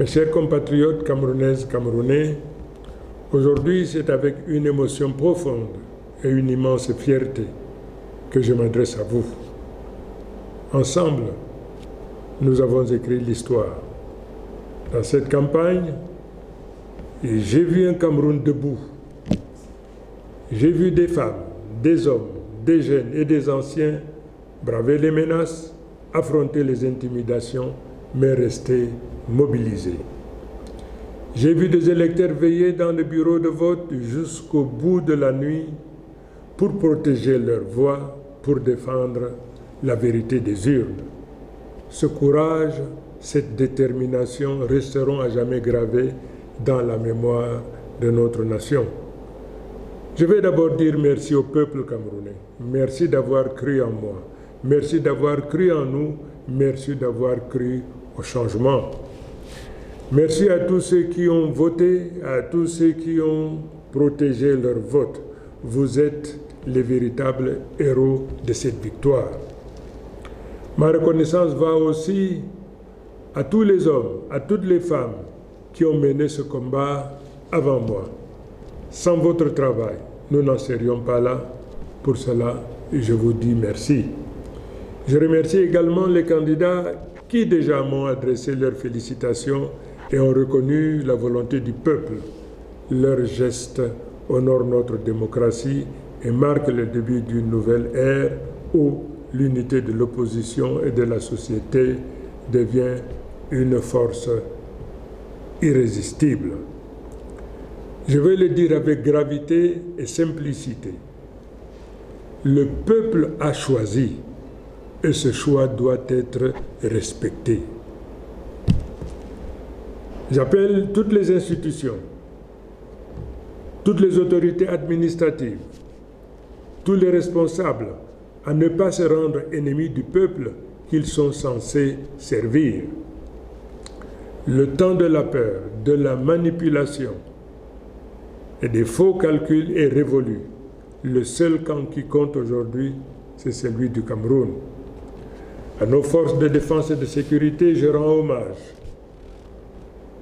Mes chers compatriotes camerounaises, camerounais, aujourd'hui c'est avec une émotion profonde et une immense fierté que je m'adresse à vous. Ensemble, nous avons écrit l'histoire. Dans cette campagne, j'ai vu un Cameroun debout. J'ai vu des femmes, des hommes, des jeunes et des anciens braver les menaces, affronter les intimidations, mais rester mobilisés. J'ai vu des électeurs veiller dans le bureau de vote jusqu'au bout de la nuit pour protéger leur voix, pour défendre la vérité des urnes. Ce courage, cette détermination resteront à jamais gravés dans la mémoire de notre nation. Je vais d'abord dire merci au peuple camerounais. Merci d'avoir cru en moi. Merci d'avoir cru en nous. Merci d'avoir cru au changement. Merci à tous ceux qui ont voté, à tous ceux qui ont protégé leur vote. Vous êtes les véritables héros de cette victoire. Ma reconnaissance va aussi à tous les hommes, à toutes les femmes qui ont mené ce combat avant moi. Sans votre travail, nous n'en serions pas là. Pour cela, je vous dis merci. Je remercie également les candidats qui déjà m'ont adressé leurs félicitations et ont reconnu la volonté du peuple. Leurs gestes honorent notre démocratie et marquent le début d'une nouvelle ère où l'unité de l'opposition et de la société devient une force irrésistible. Je vais le dire avec gravité et simplicité. Le peuple a choisi et ce choix doit être respecté. J'appelle toutes les institutions, toutes les autorités administratives, tous les responsables à ne pas se rendre ennemis du peuple qu'ils sont censés servir. Le temps de la peur, de la manipulation et des faux calculs est révolu. Le seul camp qui compte aujourd'hui, c'est celui du Cameroun. À nos forces de défense et de sécurité, je rends hommage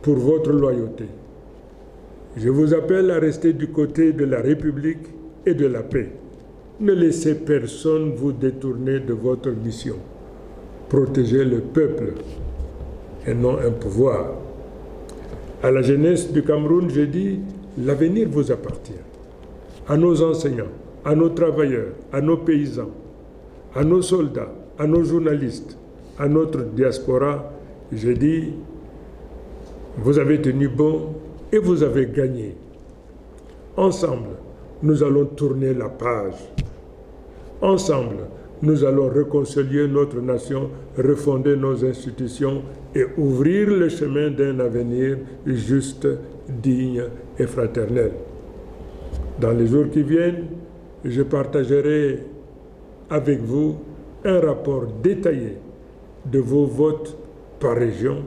pour votre loyauté. Je vous appelle à rester du côté de la République et de la paix. Ne laissez personne vous détourner de votre mission. Protégez le peuple et non un pouvoir. À la jeunesse du Cameroun, je dis, l'avenir vous appartient. À nos enseignants, à nos travailleurs, à nos paysans, à nos soldats, à nos journalistes, à notre diaspora, je dis, vous avez tenu bon et vous avez gagné. Ensemble, nous allons tourner la page. Ensemble, nous allons réconcilier notre nation, refonder nos institutions et ouvrir le chemin d'un avenir juste, digne et fraternel. Dans les jours qui viennent, je partagerai avec vous un rapport détaillé de vos votes par région,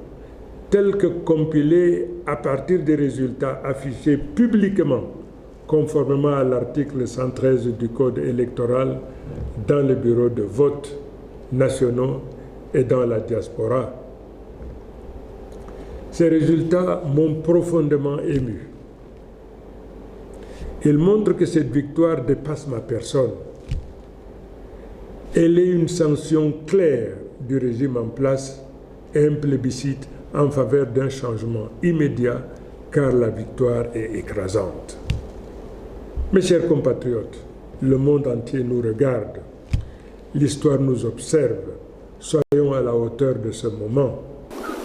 tel que compilé à partir des résultats affichés publiquement, conformément à l'article 113 du Code électoral, dans les bureaux de vote nationaux et dans la diaspora. Ces résultats m'ont profondément ému. Ils montrent que cette victoire dépasse ma personne. Elle est une sanction claire du régime en place et un plébiscite en faveur d'un changement immédiat, car la victoire est écrasante. Mes chers compatriotes, le monde entier nous regarde. L'histoire nous observe. Soyons à la hauteur de ce moment.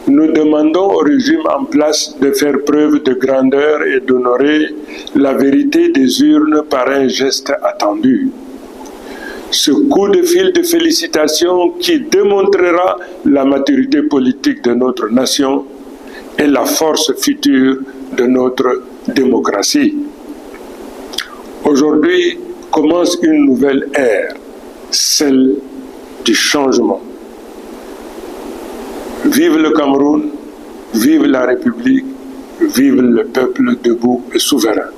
Nous demandons au régime en place de faire preuve de grandeur et d'honorer la vérité des urnes par un geste attendu. Ce coup de fil de félicitations qui démontrera la maturité politique de notre nation et la force future de notre démocratie. Aujourd'hui commence une nouvelle ère, celle du changement. Vive le Cameroun, vive la République, vive le peuple debout et souverain.